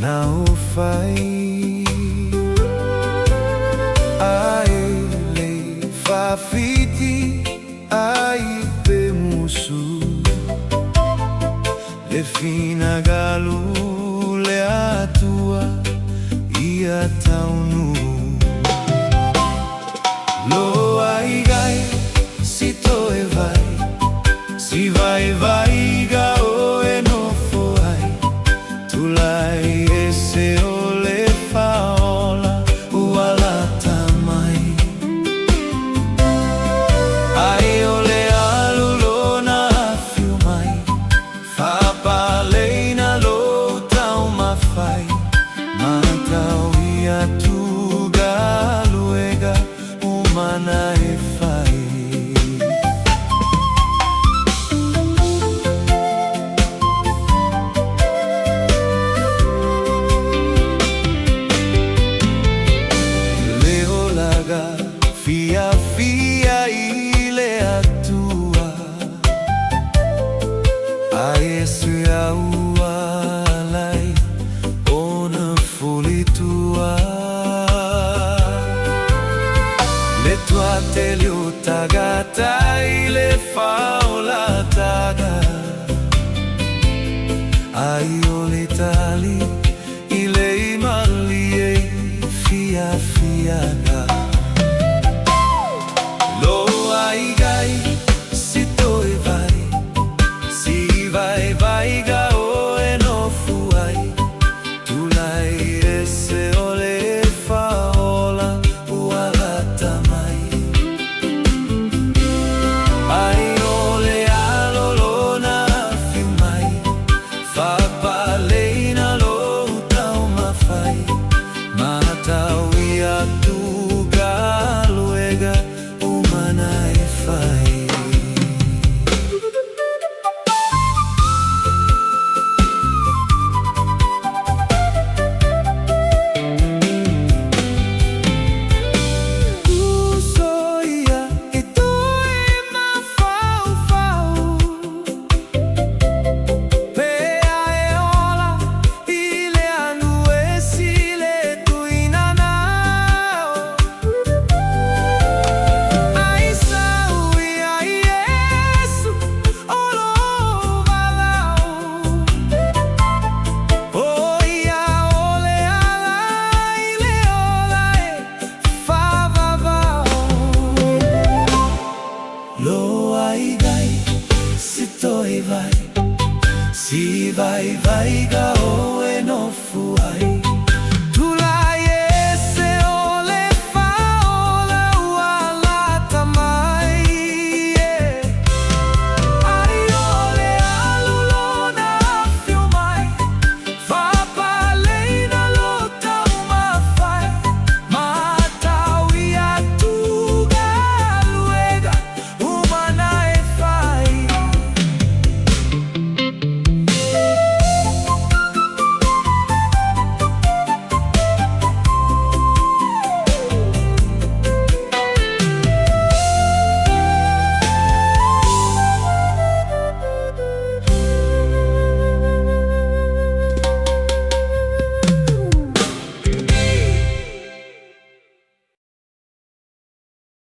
na ufai aele fafiti ai pe musu le fina galu le atua ia taunu lo ai gai si to e vai si vai vai ga o e no foai tu lai ese o le faola uala tamai ai o le alulo na fiumai fa paleina lo tau mafai matau ia tu galuega umana e fai fia fia ile atua a esse aualai ona fulitua le tua telio tagata ile faula taga ai ole tali ile imali fia fia ga si toi vai, si vai vai ga o e no fuai tu lai esse ole faola uala tamai ai ole alolona fiumai fa paleina lo tau mafai matau ia tu galuega umana e fai si toi vai, si vai vai ga